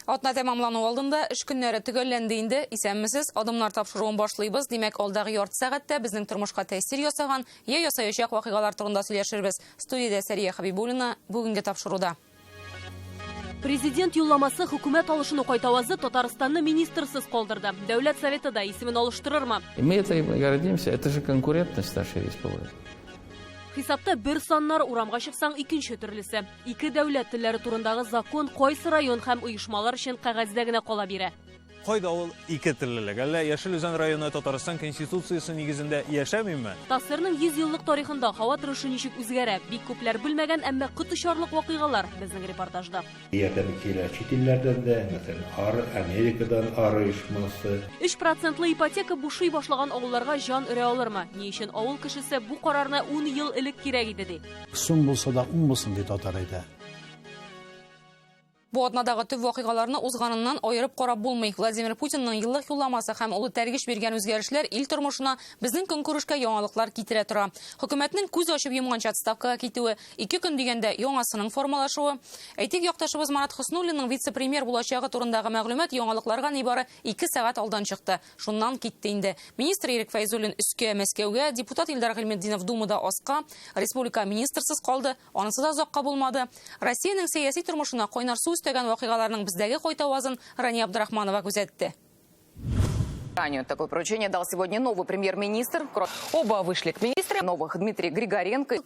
Атна тәмамлану алдында эш көннәре төгәлләнде инде. Исәнмесез, адымнар тапшыруын башлыйбыз. Димәк, алдағы ярты сәгатьтә безнең тормышка тәэсир ясаган, ясаячак вакыйгалар турында сөйләшербез. Студиядә Сәрия Хабибуллина бүгенге тапшыруда. Президент юлламасы хөкүмәт алышын кайтавазы Татарстанны министрсыз калдырды. Дәүләт советы да исемен алыштырырмы? Мы этим гордимся. Это же конкурентность нашей республики. Хисапта бер саннар урамга чыксаң икенче төрлесе. Ике дәүләт телләре турындагы закон кайсы район һәм оешмалар өчен кәгазьдә генә кала бирә. Кайда ул ике теллелек? Әллә Яшел Үзән районы Татарстан конституциясе нигезендә яшәмиме? Тасырның 100 еллык тарихында һава торышы ничек үзгәрә? Бик күпләр белмәгән, әмма кытышарлык вакыйгалар безнең репортажда. Ярдәм килә чит илләрдән дә, мәсәлән, Америкадан ары оешмасы. 3% ипотека бушый башлаган авылларга җан өрә алырмы? Ни өчен авыл кешесе бу карарны 10 ел элек кирәк иде ди. Сум булса да ун булсын ди татар әйтә. Бу атнадагы төп вакыйгаларны узганыннан аерып карап булмый. Владимир Путинның еллык юлламасы һәм улы тәргиш биргән үзгәрешләр ил тормышына безнең көнкүрешкә яңалыклар китерә тора. Хөкүмәтнең күз ачып йомганча отставкага китүе, 2 көн дигәндә яңасының формалашуы. Әйтик, якташыбыз Марат Хөснуллинның вице-премьер булачагы турындагы мәгълүмат яңалыкларга нибары 2 сәгать алдан чыкты. Шуннан китте инде. Министр Ирек Фәйзуллин өскә Мәскәүгә, депутат Илдар Гыйлметдинов Думада аска, республика министрсыз калды, анысы да озакка булмады. Россиянең сәяси тормышына кайнар су үстәгән вакыйгаларның бездәге кайтавазын Рания Абдрахманова күзәтте. Такое поручение дал сегодня новый премьер-министр. Оба вышли к министру. Новых Дмитрий Григоренко.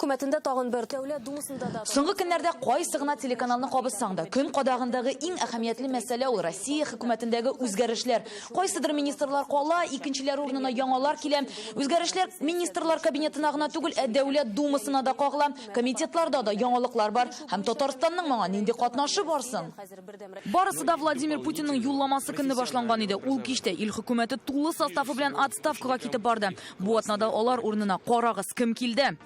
Соңгы көннәрдә кайсы гына телеканалны кабызсаң да, көн кадагындагы иң әһәмиятле мәсьәлә ул Россия хөкүмәтендәге үзгәрешләр. Кайсыдыр министрлар кала, икенчеләр урынына яңалар килә. Үзгәрешләр министрлар кабинетына гына түгел, дәүләт думасына да кагыла. Комитетларда да яңалыклар бар. Һәм Татарстанның моңа нинди катнашы барсын? Барысы да Владимир Путинның юлламасы көнне башланган иде. Ул кичтә ил хөкүмәте тулы составы белән отставкага китеп барды. Бу атнада алар урынына карагыз кем килде?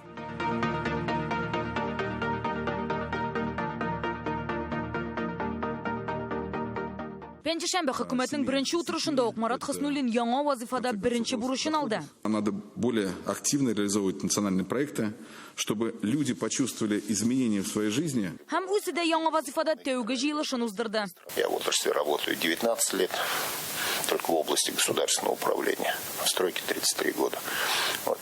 Пенчешәмбе хөкүмәтнең беренче утырышында ук Марат Хөснуллин яңа вазифада беренче бурычын алды. Надо более активно реализовывать национальные проекты, чтобы люди почувствовали изменения в своей жизни. Һәм үзе дә яңа вазифада тәүге җыелышын уздырды. Я в отрасли работаю 19 лет, только в области государственного управления. В стройке 33 года.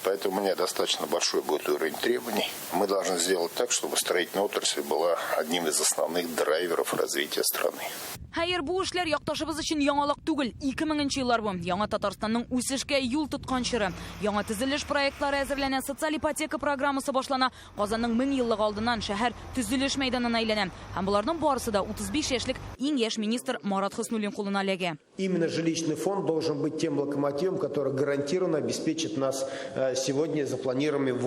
Поэтому у меня достаточно большой будет уровень требований. Мы должны сделать так, чтобы строительная отрасль была одним из основных драйверов развития страны. Хәер, бу эшләр якташыбыз өчен яңалык түгел. 2000 еллар бу. Яңа Татарстанның үсешкә юл тоткан чоры. Яңа төзелеш проектлары әзерләнә, социаль ипотека программасы башлана. Казанның 1000 еллык алдыннан шәһәр төзелеш мәйданына әйләнә. Һәм буларның барысы да 35 яшьлек иң яшь министр Марат Хөснуллин кулына эләгә. Именно жилищный фонд должен быть тем локомотивом, который гарантированно обеспечит нас сегодня запланированным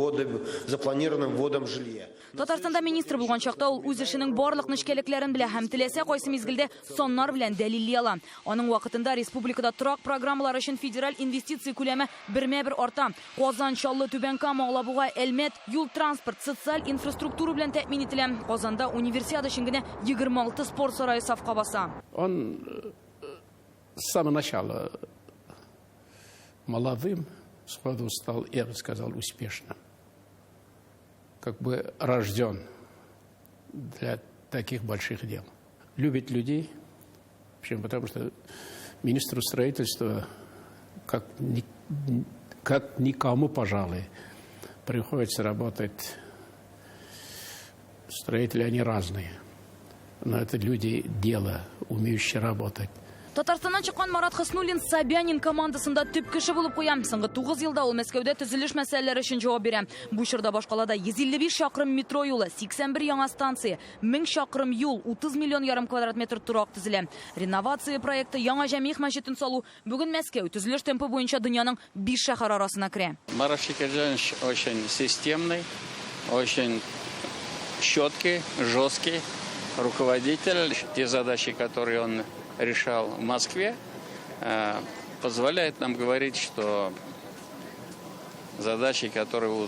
вводом жилья. Татарстанда министр булган чакта ул үз эшенең барлык нечкәлекләрен белә һәм теләсә кайсы мизгелдә соннар белән дәлилли ала. Аның вакытында республикада торак программалар өчен федераль инвестиция күләме 1/1 арта. Казан, Чаллы, Түбәнкама, Алабуга, Әлмәт юл транспорт, социаль инфраструктура белән тәэмин ителә. Казанда универсиада өчен генә 26 спорт сарае сафка баса. Он с самого начала молодым, сходу стал, я бы сказал, успешным. Как бы рожден для таких больших дел. Любит людей, потому что министру строительства, как никому, пожалуй, приходится работать. Строители, они разные, но это люди дела, умеющие работать. Татарстаннан чыккан Марат Хөснуллин Собянин командасында төп кеше булып куя. Соңгы 9 елда ул Мәскәүдә төзелеш мәсьәләләре өчен җавап бирә. Бу чорда башкалада 155 чакрым метро юлы, 81 яңа станция, 1000 чакрым юл, 30 миллион ярым квадрат метр турак төзелә. Реновация проекты, яңа җәмигъ мәчетен салу. Бүген Мәскәү төзелеш темпы буенча дөньяның 5 шәһәр арасына керә. Марат Шикерҗанович очень системный, очень четкий, жесткий руководитель. Те задачи, которые он решал в Москве, позволяет нам говорить, что задачи, которые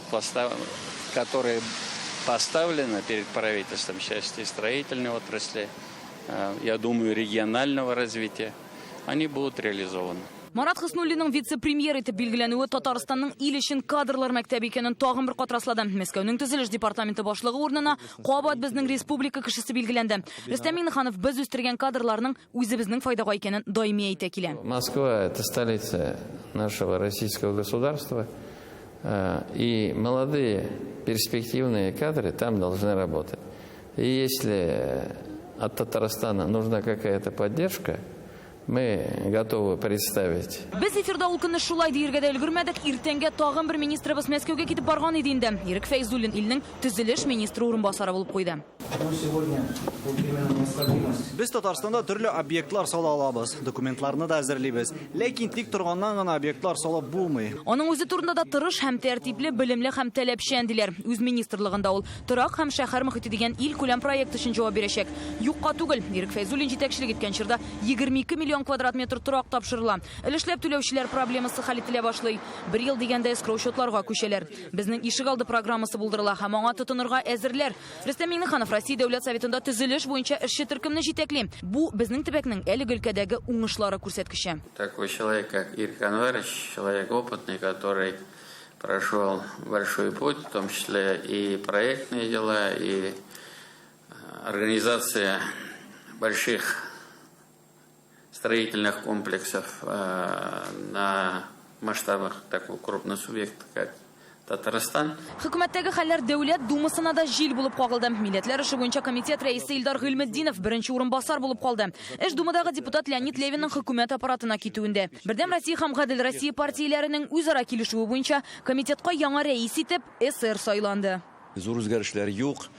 поставлены перед правительством в части строительной отрасли, я думаю, регионального развития, они будут реализованы. Марат Хыснуллинның вице-премьер итеп билгеләнүе Татарстанның ил өчен кадрлар мәктәбе икәнен тагын бер катраслады. Мәскәүнең төзелеш департаменты башлыгы урынына кабат безнең республика кешесе билгеләнде. Рөстәм Миңнеханов без үстергән кадрларның үзебезнең файдага икәнен даими әйтә килә. Москва – это столица нашего российского государства, и молодые перспективные кадры там должны работать. И если от Татарстана нужна какая-то поддержка, мы готовы представить. Без эфирда ул көнне шулай диергә дә өлгермәдек. Иртәнгә тагын бер министрыбыз Мәскәүгә китеп барган иде инде. Ирек Фәйзуллин илнең төзелеш министры урынбасары булып куйды. Без Татарстанда төрле объектлар сала алабыз, документларны да әзерлибез. Ләкин тик торганнан гына объектлар салып булмый. Аның үзе турында да тырыш һәм тәртипле, белемле һәм таләпчән диләр. Үз министрлыгында ул торак һәм шәһәр мөхите дигән ил күләм проект өчен җавап бирәчәк. Юкка түгел, Ирек Фәйзуллин җитәкчелек иткән чорда 22 миллион квадрат метр торак тапшырыла. Өлешләп түләүчеләр проблемасы хәл ителә башлый. Бер ел дигәндә эскроу счетларга күчәләр. Безнең ишегалды программасы булдырыла һәм аңа тотынырга әзерләр. Рөстәм Миңнеханов Россия Дәүләт Советында төзелеш буенча эшче төркемне җитәкли. Бу безнең төбәкнең әлеге өлкәдәге уңышлары күрсәткече. Такой человек, как Ирек Анварович, человек опытный, который прошел большой путь, в том числе и проектные дела, и организация больших строительных комплексов на масштабах такого крупного субъекта, как Татарстан. Хөкүмәттәге хәлләр дәүләт думасына да җил булып кагылды. Милләтләр эше буенча комитет рәисе Илдар Гыйлметдинов беренче урынбасар булып калды. Эш думадагы депутат Леонид Левинның хөкүмәт аппаратына китүендә. Бердәм Россия һәм Гадел Россия партияләренең үзара килешүе буенча комитетка яңа рәис итеп СР сайланды. Зур үзгәрешләр юк,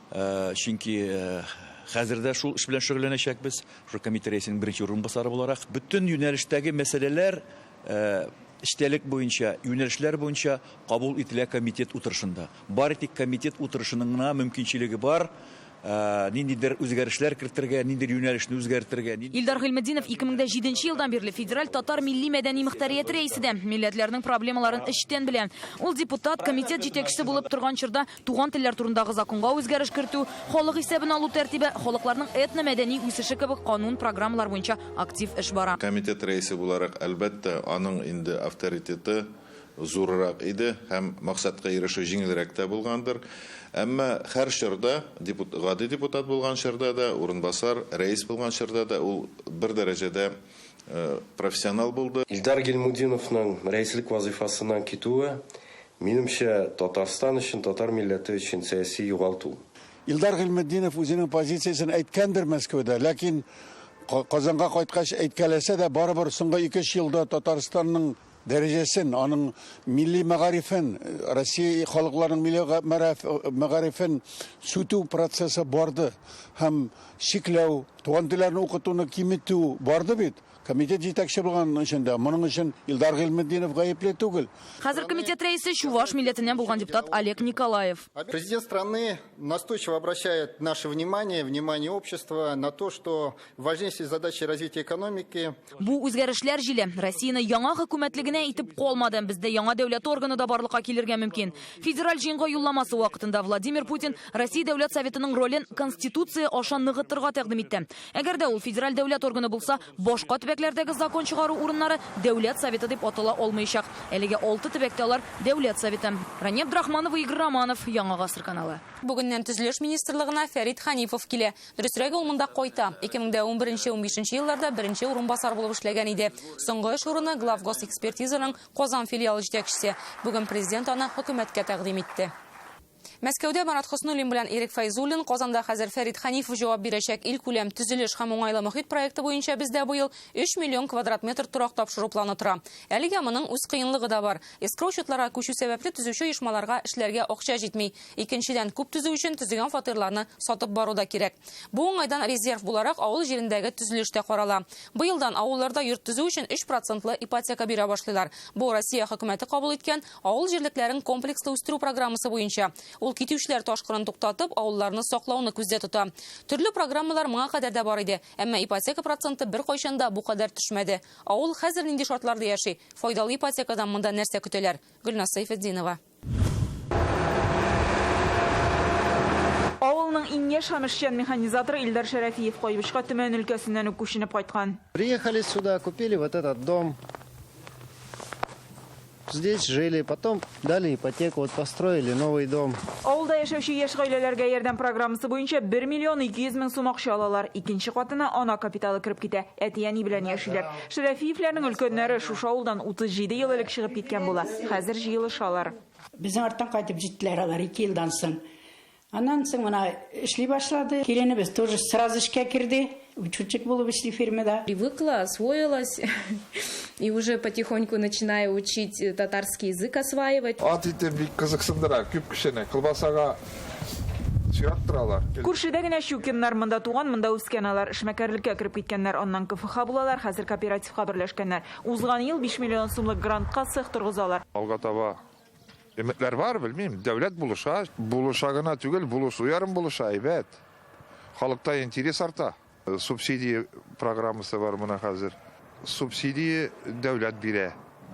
чөнки хәзердә шул эш белән шөгыльләнәчәкбез. Шул комитет рәисенең беренче урынбасары буларак бөтен юнәлештәге мәсьәләләр эштәлек буенча, юнәлешләр буенча кабул ителә комитет утырышында. Бар тик комитет утырышының гына мөмкинчелеге бар. Ниндидер үзгәрешләр кертергә, ниндидер юнәлешне үзгәртергә. Илдар Гыйлметдинов 2007 елдан бирле федераль татар милли мәдәни мөхтәрияте рәисе дә милләтләрнең проблемаларын эчтән белә. Ул депутат, комитет җитәкчесе булып торган чорда туган телләр турындагы законга үзгәреш кертү, халык исәбен алу тәртибе, халыкларның этно-мәдәни үсеше кебек канун программалар буенча актив эш бара. Комитет рәисе буларак, әлбәттә, аның инде авторитеты зуррак иде һәм максатка ирешү җиңелрәк тә булгандыр. Әмма һәр чорда гади депутат булган чорда да, урынбасар, рәис булган чорда да ул бер дәрәҗәдә профессионал булды. Илдар Гыйлметдиновның рәислек вазифасыннан китүе, минемчә, Татарстан өчен, татар милләте өчен сәяси югалту. Илдар Гыйлметдинов үзенең позициясын әйткәндер Мәскәүдә, ләкин Казанга кайткач әйткәләсә дә, барыбер соңгы 2 елда Татарстанның дәрәҗәсен, аның милли мәгарифен, Россия халыкларының милли мәгарифен сүтү процессы барды һәм шикләү, туган телләрне укытуны киметү барды бит. Комитет җитәкче булган өчен, моның өчен Илдар Гыйлметдинов гаепле түгел. Хәзер комитет рәисе Чуваш милләтеннән булган депутат Олег Николаев. Президент страны настойчиво обращает наше внимание общества на то, что важнейшей задачей развития экономики. Бу үзгәрешләр җиле Россияны яңа хөкүмәтлегенә итеп калмады. Бездә яңа дәүләт органы да барлыкка килергә мөмкин. Федераль җыенга юлламасы вакытында Владимир Путин Россия Дәүләт Советының ролен Конституция аша ныгытырга тәкъдим итте. Әгәр дә ул федераль дәүләт органы булса, башка төбәкләрдәге закон чыгару урыннары Дәүләт Советы дип атала алмаячак. Әлегә 6 төбәктә алар Дәүләт Советы. Рания Абдрахманова, Игорь Романов, Яңа гасыр каналы. Бүгеннән төзелеш министрлыгына Фәрит Ханифов килә. Дөресрәге ул монда кайта. 2011-15 елларда беренче урынбасар булып эшләгән иде. Соңгы эш урыны Главгос экспертизаның Казан филиалы җитәкчесе. Бүген президент аны хөкүмәткә тәкъдим итте. Мәскәүдә Марат Хыснуллин белән Ирек Фәйзуллин, Казанда хәзер Фәрит Ханифов җавап бирәчәк. Ил күләм төзелеш һәм уңайлы мөхит проекты буенча бездә быел 3 миллион квадрат метр торак тапшыру планы тора. Әлегә моның үз кыенлыгы да бар. Эскроу счетларга күчү сәбәпле төзүче оешмаларга эшләргә акча җитми. Икенчедән, күп төзү өчен төзегән фатирларны сатып бару да кирәк. Бу уңайдан резерв буларак авыл җирендәге төзелеш тә карала. Быелдан авылларда йорт төзү өчен 3% ипотека бирә башлыйлар. Бу Россия хөкүмәте кабул иткән авыл җирлекләрен комплекслы үстерү программасы буенча. Ул китүчеләр ташкырын туктатып, авылларны саклауны күздә тота. Төрле программалар моңа кадәр дә бар иде, әмма ипотека проценты бер кайчанда бу кадәр төшмәде. Авыл хәзер нинди шартларда яши? Файдалы ипотекадан монда нәрсә көтәләр? Гөлназ Сайфетдинова. Авылның иң яшь һәм эшчән механизаторы Илдар Шәрәфиев Кайбышка Төмән өлкәсеннән үк күченеп кайткан. Приехали сюда, купили вот этот дом. здесь жили, потом дали ипотеку, вот построили новый дом. Авылда яшәүче яшь гаиләләргә ярдәм программасы буенча 1 миллион 200 мең сум акча алалар. Икенче катына ана капиталы кирип китә. Әти-әни белән яшиләр. Шәрәфиевләрнең өлкәннәре шушы авылдан 37 ел элек чыгып киткән була. Хәзер җыелышалар. Безнең арттан кайтып җиттеләр алар 2 елдан соң. Аннан соң мына эшли башлады. Киленебез тоже сразу эшкә кирде. Учетчик булып эшли фирмада. Привыкла, освоилась и уже потихоньку начинаю учить татарский язык осваивать. Күршедә генә Щукиннар монда туган, монда үскән алар. Эшмәкәрлеккә кирип киткәннәр, аннан КФХ булалар, хәзер кооперативка берләшкәннәр. Узган ел 5 миллион сумлык грантка цех торгызалар. Алга таба өметләр бар, белмим, дәүләт булыша, булыша гына түгел, булышу ярым булыша, әйбәт. Халыкта интерес арта. Субсидия программасы бар моны хәзер. Субсидия дәүләт бирә.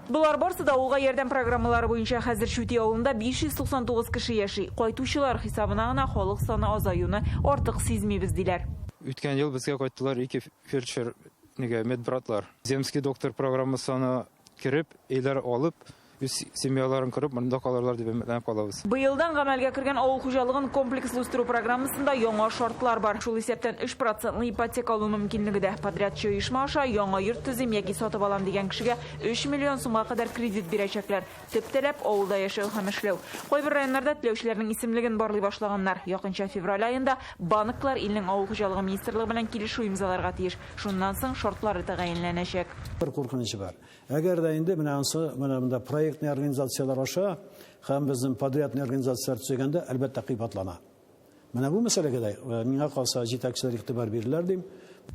Булар барсы да авылга ярдәм программалары буенча хәзер Шүти авылында 599 кеше яши. Кайтучылар хисабына гына халык саны азаюны артык сизмибез диләр. Үткән ел безгә кайттылар 2 фельдшер, медбратлар. Земский доктор программасына кирип, эйләр алып, үз семьяларын кырып, монда калырлар дип өметләнеп калабыз. Быелдан гамәлгә кергән авыл хуҗалыгын комплекслы үстерү программасында яңа шартлар бар. Шул исәптән 3% ипотека алу мөмкинлеге дә. Подрядчы оешма аша яңа йорт төзим яки сатып алам дигән кешегә 3 миллион сумга кадәр кредит бирәчәкләр. Төп таләп авылда яшәү һәм эшләү. Кайбер районнарда теләүчеләрнең исемлеген барлый башлаганнар. Якынча февраль аенда банклар илнең авыл хуҗалыгы министрлыгы белән килешү имзаларга тиеш. Шуннан соң шартлары тәгаенләнәчәк. Бер куркынычы бар. Әгәр дә инде монда проектный организациялар аша һәм безнең подрядный организациялар төзегәндә әлбәттә кыйбатлана. Менә бу мәсьәләгә дә миңа калса җитәкчеләр игътибар бирерләр дим.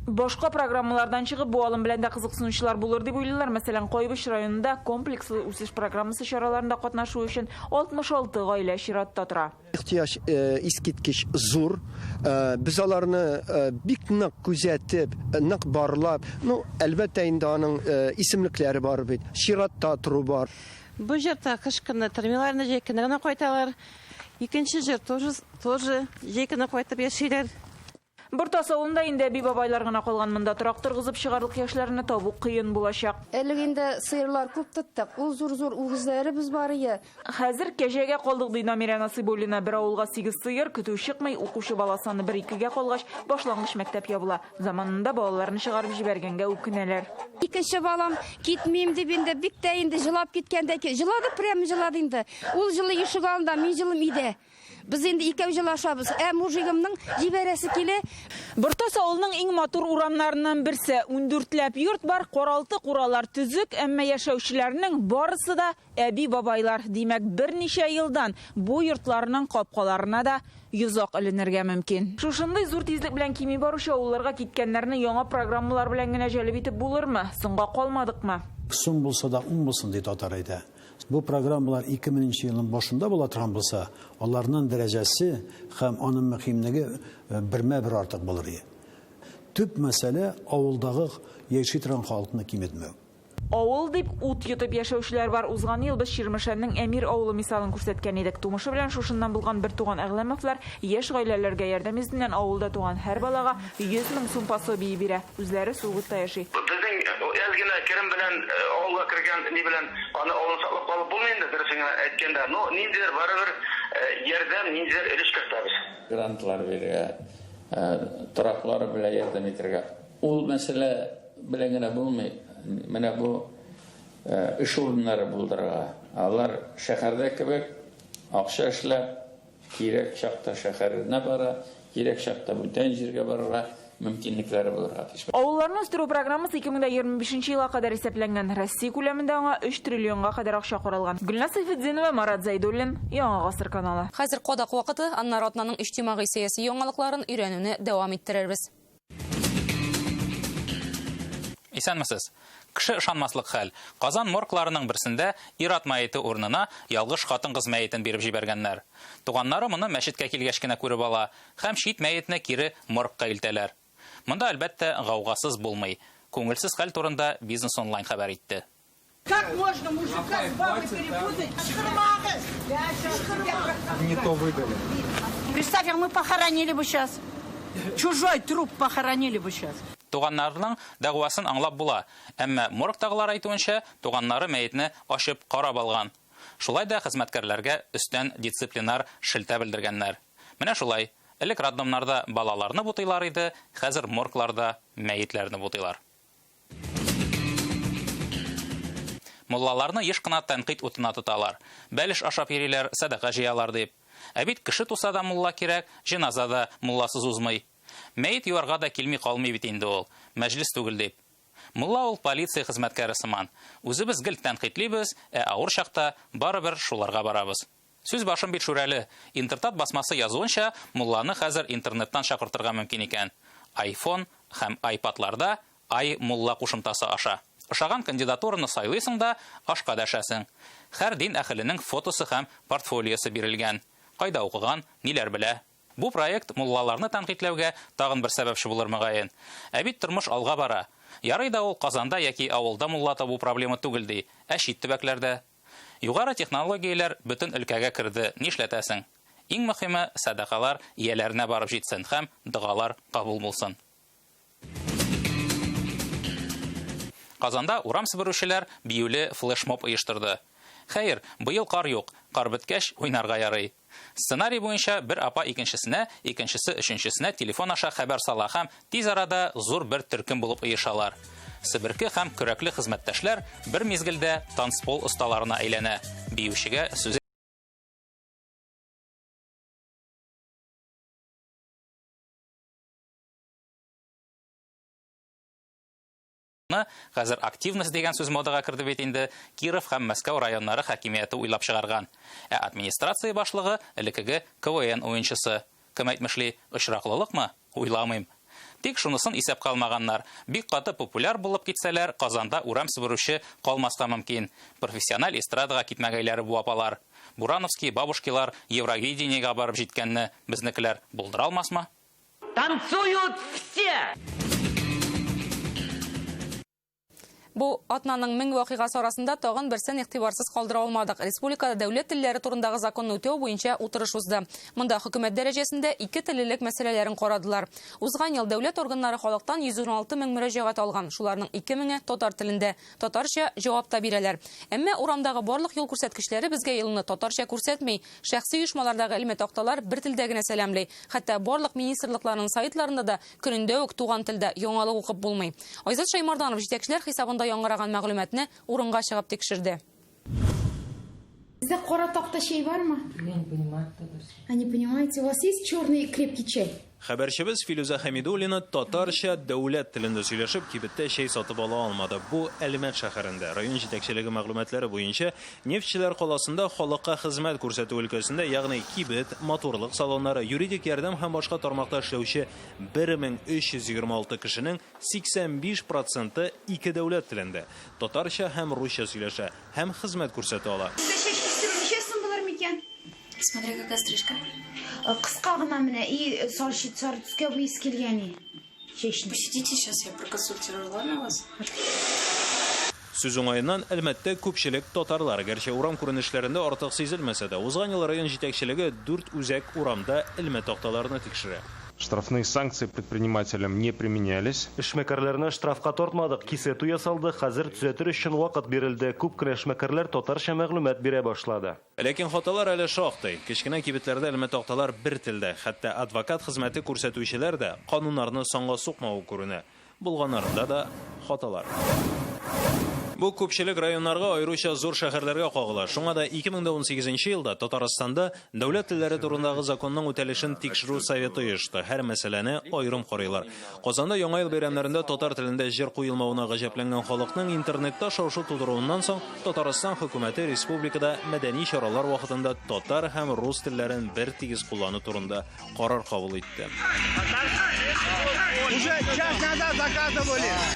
Башка программалардан чыгып бу алым белән дә кызыксынучылар булыр дип уйлыйлар. Мәсәлән, Кайбыш районында комплекслы үсеш программасы чараларында катнашу өчен 66 гаилә чиратта тора. Ихтияҗ искиткеч зур. Без аларны бик нык күзәтеп, нык барлап, әлбәттә инде аның исемлекләре бар бит. Чиратта туру бар. Бу җирдә кышкыны терминаларны җәйкенә генә кайталар. Икенче җир тоже җәйкенә кайтып яшиләр. Бортас авылында инде әби бабайлар гына калган, монда торак торгызып чыгарлык яшьләрне табу кыен булачак. Әлеге инде сыерлар күп тоттык. Ул зур-зур үгезләребез бар иде. Хәзер кәҗәгә калдык ди Намира Насыйбуллина. Бер авылга 8 сыер, көтү чыкмый, укучы баласаны 1-2гә калгач, башлангыч мәктәп ябыла. Заманында балаларны чыгарып җибәргәнгә үкенәләр. Икенче балам китмим дип инде бик тә инде җылап киткәндә, җылады, прямо җылады инде. Ул җылы ишек алдында, мин җылым иде. Biz indi икәү җылашабыз. Мужигымның җибәрәсе килә. Бортас авылның иң матур урамнарыннан берсе. 14ләп йорт бар, каралты куралар төзек, әмма яшәүчеләрнең барысы да әби бабайлар. Димәк, берничә елдан бу йортларның капкаларына да йозак эленергә мөмкин. Шушындый зур тизлек белән кими баручы авылларга киткәннәрне яңа программалар белән генә җәлеп итеп булырмы? Соңга калмадыкмы? Сум булса да ун булсын ди татар әйтә. Бу программалар 2000 елның башында була торган булса, аларның дәрәҗәсе һәм аның мөһимлеге бермә-бер артык булыр иде. Төп мәсьәлә авылдагы яши торган халыкны киметмәү. Авыл дип ут йотып яшәүчеләр бар. Узган ел без Ширмешәннең Әмир авылы мисалын күрсәткән идек. Тумышы белән шушыннан булган бер туган Әгләмовлар яшь гаиләләргә ярдәм итүннән авылда туган һәр балага 100 мең сум пособие бирә. Үзләре Сугутта яши. Безнең язгына керем белән авылга кергән ни белән аны авылны саклап калып булмый инде, дөресен әйткәндә. Ниндидер барыбер ярдәм, ниндидер өлеш кертәбез. Грантлар бирә, тораклар белән ярдәм итәргә. Ул мәсьәлә белән генә булмый. Менә бу эш урыннары булдырырга. Алар шәһәрдә кебек акча эшләп, кирәк чакта шәһәренә бара, кирәк чакта бүтән җиргә барырга мөмкинлекләре булырга тиеш. Авылларны үстерү программасы 2025 елга кадәр исәпләнгән. Россия күләмендә аңа 3 триллионга кадәр акча каралган. Гөлнас Сайфетдинова, Марат Зайдуллин, Яңа гасыр каналы. Хәзер кадак вакыты, аннары атнаның иҗтимагый сәяси яңалыкларын өйрәнүне дәвам иттерербез. Исәнмесез. Кеше ышанмаслык хәл. Казан моргларының берсендә ир-ат мәете урынына ялгыш хатын-кыз мәетен биреп җибәргәннәр. Туганнары моны мәчеткә килгәч кенә күреп ала һәм шит мәетне кире моргка илтәләр. Монда әлбәттә гаугасыз булмый. Күңелсез хәл турында Бизнес онлайн хәбәр итте. Как можно мужика с бабой перепутать? Не то выдали. Представь, мы похоронили бы сейчас. Чужой труп похоронили бы сейчас. Туганнарның дәгъвасын аңлап була, әмма моргтагылар әйтүенчә, туганнары мәетне ачып карап алган. Шулай да хезмәткәрләргә өстән дисциплинар шелтә белдергәннәр. Менә шулай, элек роддомнарда балаларны бутыйлар иде, хәзер моргларда мәетләрне бутыйлар. Муллаларны еш кына тәнкыйть утына тоталар. Бәлеш ашап йөриләр, садака җыялар дип. Ә бит кеше туса да мулла кирәк, җеназада мулласыз узмый. Мәет юарга да килми калмый бит инде ул, мәҗлес түгел дип. Мулла ул полиция хезмәткәре сыман. Үзебез гел тәнкыйтьлибез, ә авыр чакта барыбер шуларга барабыз. Сүз башым бит шүрәле. Интернет басмасы язуынча, мулланы хәзер интернеттан чакыртырга мөмкин икән. iPhone һәм iPadларда мулла кушымтасы аша. Ошаган кандидатураны сайлыйсың да, ашка дәшәсең. Һәр дин әһеленең фотосы һәм портфолиосы бирелгән. Кайда укыган, ниләр белә. Бу проект муллаларны тәнкыйтьләүгә тагын бер сәбәпче булыр мөгаен. Ә бит тормыш алга бара. Ярый да ул Казанда яки авылда мулла табу проблема түгел ди, ә чит төбәкләрдә. Югары технологияләр бөтен өлкәгә керде, нишләтәсең? Иң мөһиме садакалар ияләренә барып җитсен һәм дугалар кабул булсын. Казанда урам сыбыручылар биюле флешмоб оештырды. Хәер, быел кар юк, кар беткәч уйнарга ярый. Сценарий буенча бер апа икенчесенә, икенчесе өченчесенә телефон аша хәбәр сала һәм тиз арада зур бер төркем булып оешалар. Себерке һәм көрәкле хезмәттәшләр бер мизгелдә танцпол осталарына әйләнә. Биючегә сүз хәзер активность дигән сүз модага керде бит инде. Киров һәм Мәскәү районнары хакимияте уйлап чыгарган. Ә администрация башлыгы элекеге КВН уенчысы. Кем әйтмешли, очраклылыкмы? Уйламыйм. Тик шунысын исәпкә алмаганнар. Бик каты популяр булып китсәләр, Казанда урам сыбыручы калмаска мөмкин. Профессиональ эстрадага китмәгәйләре бу апалар. Бурановский, Бабушкилар Евровидениегә барып җиткәнне безнекеләр булдыра алмасмы? Танцуют все! Бу атнаның 1000 вакыйгасы арасында тагын берсен игътибарсыз калдыра алмадык. Республикада дәүләт телләре турындагы законны үтәү буенча утырыш узды. Монда хөкүмәт дәрәҗәсендә 2 теллелек мәсьәләләрен карадылар. Узган ел дәүләт органнары халыктан 116 мең мөрәҗәгать алган. Шуларның 2 меңе татар телендә. Татарча җавап та бирәләр. Әмма урамдагы барлык юл күрсәткечләре безгә елны татарча күрсәтми. Шәхси оешмалардагы элмә такталар бер телдә генә сәламлый. Хәтта барлык министрлыкларның сайтларында да көнендә үк туган телдә яңалык укып булмый. Айзат Шаймарданов җитәкчеләр хисабында яңгыраган мәгълүматны урынга чыгып тикшерде. Bizde kora takta şey var mı? Не понимаете, у вас есть черный крепкий чай? Хәбәрчебез Филүзә Хәмидуллина татарча дәүләт телендә сөйләшеп, кибеттә чәй сатып ала алмады. Бу Әлмәт шәһәрендә. Район җитәкчелеге мәгълүматлары буенча, Нефтчеләр каласында халыкка хезмәт күрсәтү өлкәсендә, ягъни кибет, моторлык салоннары, юридик ярдәм һәм башка тармакта эшләүче 1326 кешенең 85% ике дәүләт телендә, татарча һәм русча сөйләшә, һәм хезмәт күрсәтә ала. Смотри, какая стрижка. Кыска гына менә и сары төскә буйсы килгән. Посидите, сейчас я проконсультирую, ладно вас? Сүз уңаеннан әлбәттә күпчелек татарлар, гәрчә урам күренешләрендә артык сизелмәсә дә, узган ел район җитәкчелеге 4 үзәк урамда элмә такталарны тикшерә. Штрафные санкции предпринимателям не применялись. Эшмәкәрләрне штрафка тартмадык, кисәтү ясалды, хәзер төзәтер өчен вакыт бирелде. Күп кенә эшмәкәрләр татарча мәгълүмат бирә башлады. Ләкин хаталар әле шактый. Кечкенә кибетләрдә элмә такталар бер телдә, хәтта адвокат хезмәте күрсәтүчеләр дә кануннарны санга сукмау күренә. Булганнарында да хаталар. Бу күпчелек районнарга аеруча зур шәһәрләргә кагыла. Шуңа да 2018 елда Татарстанда дәүләт телләре турындагы законның үтәлешен тикшерү советы оешты. Һәр мәсьәләне аерым карыйлар. Казанда яңа ел бәйрәмнәрендә татар телендә җыр куелмавына гаҗәпләнгән халыкның интернетта шау-шу тудыруыннан соң Татарстан хөкүмәте республикада мәдәни чаралар вакытында татар һәм рус телләрен бер тигез куллану турында карар кабул итте.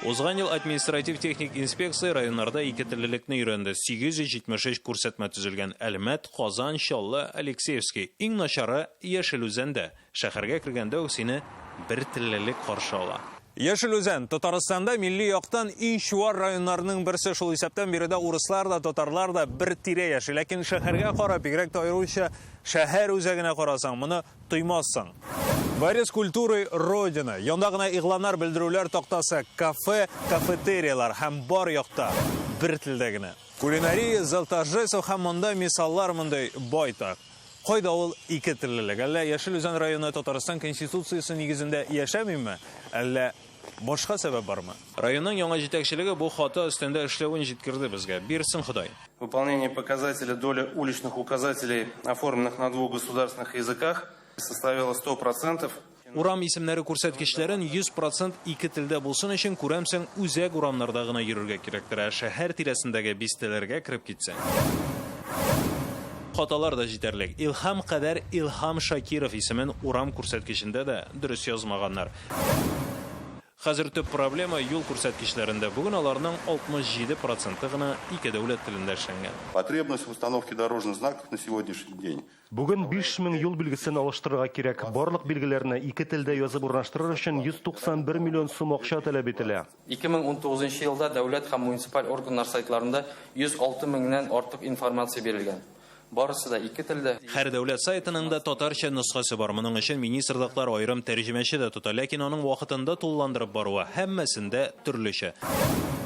Узган ел административ техник инспекция районнарда ике теллелекне өйрәнде. 873 күрсәтмә төзелгән. Әлмәт, Казан, Чаллы, Алексеевский. Иң начары Яшелүзәндә. Шәһәргә кергәндә үк сине бер теллелек каршы ала. Яшелүзән Татарстанда милли яктан иң чуар районнарның берсе, шул исәптән биредә урыслар да, татарлар да бер тирә яши. Ләкин шәһәргә карап, бигрәк тә аеруча шәһәр үзәгенә карасаң, моны тоймассың. Дворец культуры Родина. Йонда гына игъланнар белдерүләр тактасы кафе, кафетериялар һәм бар якта бер телдә генә. Кулинария, залтажесов һәм монда мисаллар мондай байтак. Кайда ул ике теллелек? Әллә Яшел Үзән районы Татарстан конституциясе нигезендә яшәмиме? Әллә башка сәбәп бармы? Районның яңа җитәкчелеге бу хата өстендә эшләвен җиткерде безгә. Бирсен Ходай. Выполнение показателя доли уличных указателей, оформленных на двух государственных языках, составило 100%. Урам исемнәре күрсәткечләрен 100% ике телдә булсын өчен күрәмсең үзәк урамнарда гына йөрергә кирәктер. Шәһәр тирәсендәге бистәләргә кирип китсәң. Хаталар да җитәрлек. Илһам кадәр Илһам Шакиров исемен урам күрсәткечендә дә дөрес язмаганнар. Хәзер төп проблема юл күрсәткечләрендә. Бүген аларның 67% гына ике дәүләт телендә эшләнгән. Потребность в установке дорожных знаков на сегодняшний день. Бүген 5000 юл билгесен алыштырырга кирәк. Барлык билгеләрне ике телдә язып урнаштырыр өчен 191 миллион сум акча таләп ителә. 2019 елда дәүләт һәм муниципаль органнар сайтларында 106 меңнән артык информация бирелгән. Барысы да ике телдә. Һәр дәүләт сайтының да татарча нускасы бар. Моның өчен министрлыклар айрым тәрҗемәче дә тота, ләкин аның вакытында тулыландырып баруы һәммәсендә төрлечә.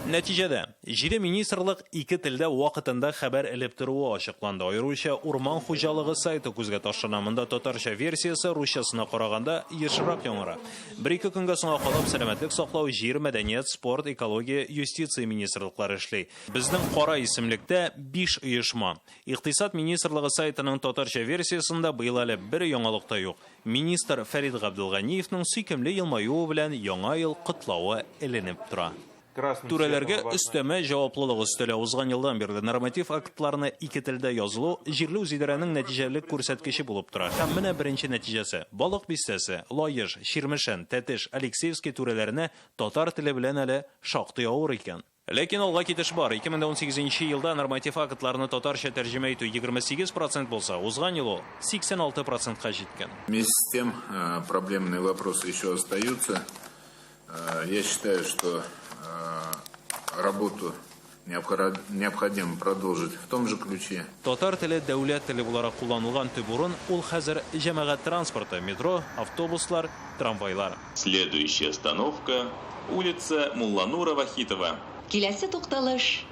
Нәтиҗәдә, җиде министрлык ике телдә вакытында хәбәр элеп торуы ачыкланды. Аеруча Урман хуҗалыгы сайты күзгә ташлана. Монда татарча версиясе русчасына караганда ешрак яңара. Бер-ике көнгә соңга калып сәламәтлек саклау, җир, мәдәният, спорт, экология, юстиция министрлыклары эшли. Безнең кара исемлектә 5 оешма. Икътисад министрлыгы сайтының татарча версиясында быел әле бер яңалык та юк. Министр Фәрит Габдулганиевның сөйкемле елмаюы белән яңа ел котлавы эленеп тора. Түрәләргә өстәмә җаваплылык өстәлә узган елдан бирле норматив актларны ике телдә язылу җирле үзидарәнең нәтиҗәлек күрсәткече булып тора. Һәм менә беренче нәтиҗәсе: Балык бистәсе, Лаеш, Ширмешән, Тәтеш, Алексеевский түрәләренә татар теле белән әле шактый авыр икән. Ләкин алга китеш бар. 2018 елда норматив актларны татарча тәрҗемә итү 28% булса, узган ел 86%ка җиткән. Вместе с тем, проблемные вопросы еще остаются. Я считаю, что работу необходимо продолжить в том же ключе. Татар теле дәүләт теле буларак кулланылган төп урын ул хәзер җәмәгать транспорты, метро, автобуслар, трамвайлар. Следующая остановка улица Мулланура Вахитова. Киләсе тукталыш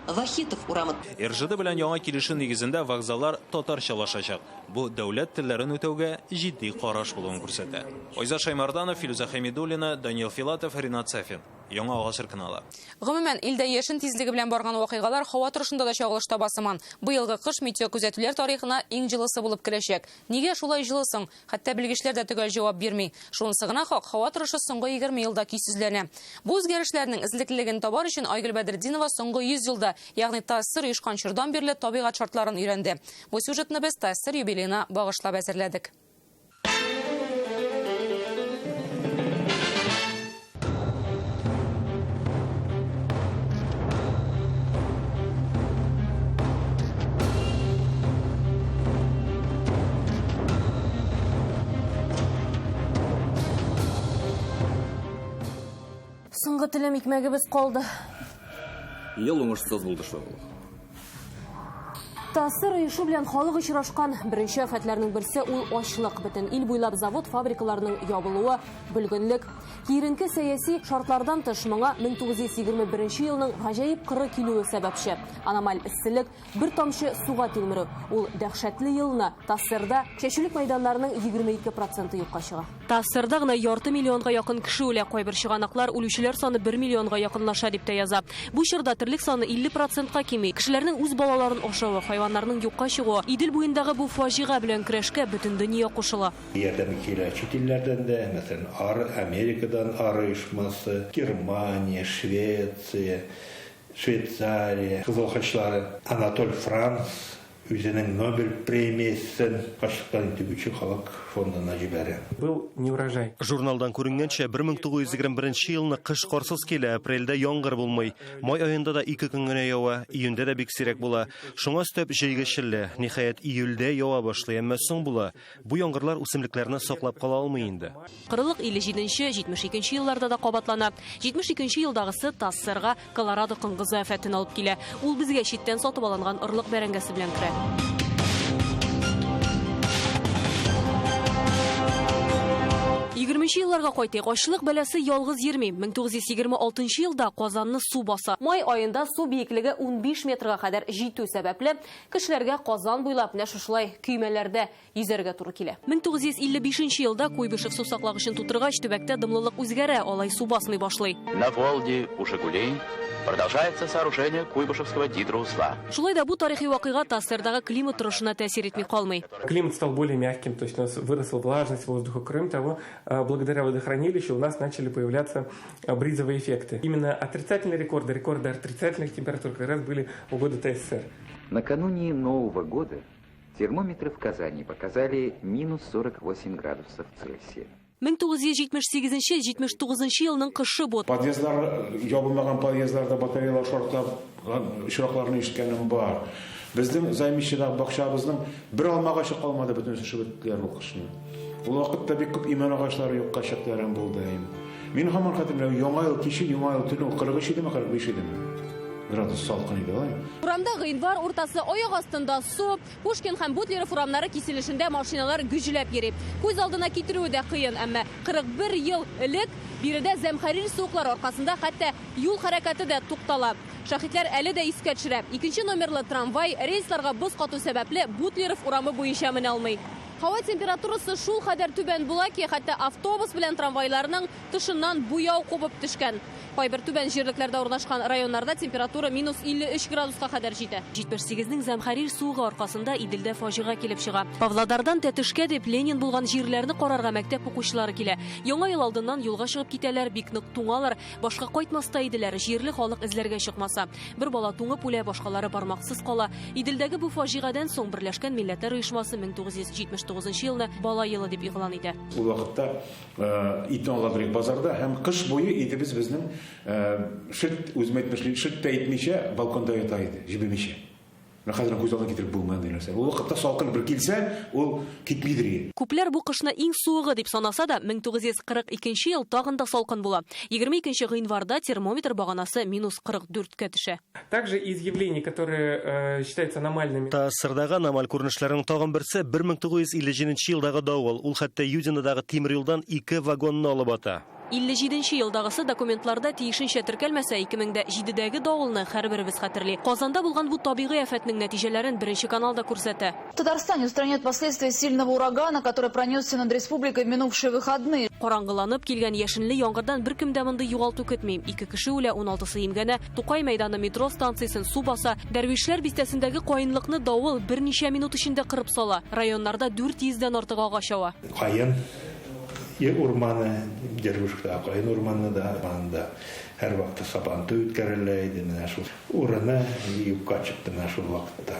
Вахитов урамы. РЖД белән яңа килешү нигезендә вокзаллар татарчалашачак. Бу дәүләт телләрен үтәүгә җитди караш булуын күрсәтә. Айза Шаймарданов, Филүзә Хәмидуллина, Даниил Филатов, Ринат Сафин. Яңа гасыр каналы. Гомумән, илдә яшен тизлеге белән барган вакыйгалар һава торышында да чагылышта басыман. Быелгы кыш метео күзәтүләр тарихына иң җылысы булып керәчәк. Нигә шулай җылысың? Хәтта белгечләр дә төгәл җавап бирми. Шунысы гына хак, һава торышы соңгы 20 елда кисезләнә. Бу үзгәрешләрнең эзлеклелеген табар өчен Айгөл Бәдретдинова соңгы 100 елда, ягъни ТАССР оешкан чордан бирле табигать шартларын өйрәнде. Бу сюжетны без ТАССР юбилеена багышлап әзерләдек. Соңгы телем икмәгебез калды. Ел уңышсыз булды шул. ТАССР оешу белән халык очрашкан беренче афәтләрнең берсе ул ачлык. Бөтен ил буйлап завод фабрикаларының ябылуы, бөлгенлек, киеренке сәяси шартлардан тыш моңа 1921 елның гаҗәеп кыры килүе сәбәпче. Аномаль эсселек, бер тамчы суга тилмерү. Ул дәһшәтле елны ТАССРда чәчүлек мәйданнарының 22% юкка чыга. ТАССРда гына ярты миллионга якын кеше үлә, кайбер чыганаклар үлүчеләр саны 1 миллионга якынлаша дип тә яза. Бу чорда терлек саны 50%ка кими. Кешеләрнең үз балаларын ашавы, хайваннарның юкка чыгуы, Идел буендагы бу фаҗига белән көрәшкә бөтен дөнья кушыла. Ярдәм килә чит илләрдән дә, мәсәлән, Америкадан оешмасы, Германия, Швеция, Швейцария, Кызыл Хачлары, Анатоль Франц үзенең Нобель премиясын ачлыктан түгүче халык фондына җибәрә. Был не урожай. Журналдан күренгәнчә 1921 елны кыш карсыз килә, апрельдә яңгыр булмый. Май аенда да 2 көн генә ява, июньдә дә бик сирәк була. Шуңа өстәп җәйгәчелле, ниһаять июльдә ява башлый, әмма соң була. Бу яңгырлар үсемлекләрне саклап кала алмый инде. Кырылык 57-72 елларда да кабатлана. 72 елдагысы ТАССРга Колорадо кыңгызы афәтен алып килә. Ул безгә читтән сатып алынган орлык бәрәңгесе белән керә. елларга кайтыйк. Ачлык бәләсе ялгыз йөрми. 1926 елда Казанны су баса. Май айында су биеклеге 15 метрга кадәр җитү сәбәпле кешеләргә Казан буйлап менә шушылай көймәләрдә йөзәргә туры килә. 1955 елда Куйбышев су саклагычын тутыргач төбәктә дымлылык үзгәрә, алай су басмый башлый. На Волге у Жигулей продолжается сооружение Куйбышевского гидроузла. Шулай да бу тарихи вакыйга Тассырдагы климат торышына тәэсир итми калмый. Климат стал более мягким, то есть у нас выросла влажность воздуха. Кроме того, благодаря водохранилищу у нас начали появляться бризовые эффекты. Именно отрицательные рекорды отрицательных температур как раз были у года ТССР. Накануне Нового года термометры в Казани показали минус 48 градусов Цельсия. 1978-79 елның кышы бу. Подъездлар, ябылмаган подъездларда батареялар шартлап, чыракларны ишеткәнем бар. Безнең займичыда бакчабызның бер алмагач калмады, бөтен шыбытлар бу кышны. Ул вакытта бик күп иман агачлары юкка чыктылар булды. Мин һаман хәтерләм, яңа ел кичен, яңа ел төне 43 идеме, 45 идеме. Градус салкын иде, алай. Урамда гыйнвар уртасы аяк астында су, Пушкин һәм Бутлеров урамнары киселешендә машиналар гүҗләп йөри. Күз алдына китерүе дә кыен, әмма 41 ел элек биредә Зәмхәрир суыклар аркасында хәтта юл хәрәкәте дә туктала. Шаһитлар әле дә искә төшерә. 2 номерлы трамвай рейсларга боз кату сәбәпле Бутлеров урамы буенча менә алмый. Һава температурасы шул кадәр түбән була ки, хәтта автобус белән трамвайларның тышыннан буяу кубып төшкән. Кайбер түбән җирлекләрдә урнашкан районнарда температура минус 53 градуска кадәр җитә. 78-нең Зәмхәрир суыгы аркасында Иделдә фаҗига килеп чыга. Павлодардан Тәтешкә дип Ленин булган җирләрне карарга мәктәп укучылары килә. Яңа ел алдыннан юлга чыгып китәләр, бик нык туңалар, башка кайтмаста иделәр, җирле халык эзләргә чыкмаса. Бер бала туңып үлә, башкалары бармаксыз кала. Иделдәге бу фаҗигадан соң Берләшкән Милләтләр Оешмасы 1979 елны бала елы дип игълан итә. Ул вакытта итне алган базарда һәм кыш буе итебез безнең шит үзмәйтмешли шит әйтмичә балконда ята иде, җибемичә. Хәзер күз алдына китереп булмады нәрсә. Ул вакытта салкын бер килсә, ул китмидер. Күпләр бу кышны иң суыгы дип санаса да, 1942 ел тагын да салкын була. 22 гыйнварда термометр баганасы минус 44-кә төшә. Также из явлений, которые считаются аномальными. Тассырдагы аномаль күренешләрнең тагын берсе 1957 елдагы давыл. Ул хәтта Юдинадагы тимер юлдан 2 вагонны алып ата. 57 елдагысы документларда тиешенчә теркәлмәсә, 2007дәге давылны һәрберебез хәтерли. Казанда булган бу табигый афәтнең нәтиҗәләрен беренче каналда күрсәтә. В Татарстане устраняют последствия сильного урагана, который пронесся над республикой в минувшие выходные. Караңгыланып килгән яшенле яңгырдан беркем дә монда югалту көтми. 2 кеше үлә, 16сы имгәнә. Тукай мәйданы метро станциясын су баса. Дәрвишләр бистәсендәге каенлыкны давыл берничә минут эчендә кырып сала. Районнарда 400-дән артык агач ава. Каен урманы, Дербышкта каен урманы да банда һәр вакытта сабанты үткәрелә иде, менә шул урыны юкка чыкты менә шул вакытта.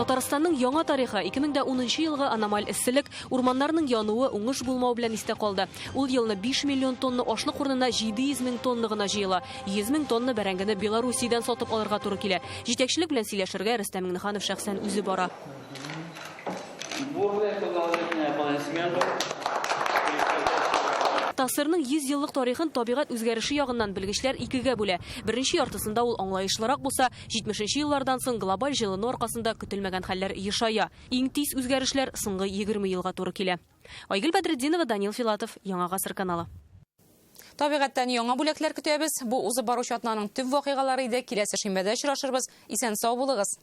Татарстанның яңа тарихы 2010 елгы аномаль эсселек, урманнарның януы уңыш булмау белән истә калды. Ул елны 5 миллион тонна ашлык урынына 700 мең тонна гына җыела. 100 мең тонна бәрәңгене Белоруссиядән сатып алырга туры килә. Җитәкчелек белән сөйләшергә Рөстәм Миңнеханов шәхсән үзе бара. Тассырның 100 еллык тарихын табигать үзгәреше ягыннан белгечләр икегә бүлә. Беренче яртысында ул аңлаешлырак булса, 70нче еллардан соң глобаль җылыну аркасында көтелмәгән хәлләр ешая. Иң тиз үзгәрешләр соңгы 20 елга туры килә. Айгөл Бәдретдинова, Данил Филатов, Яңа гасыр каналы. Табигатьтән яңа бүләкләр көтәбез. Бу узып баручы атнаның төп вакыйгалары иде. Киләсе шимбәдә очрашырбыз. Исән сау булыгыз.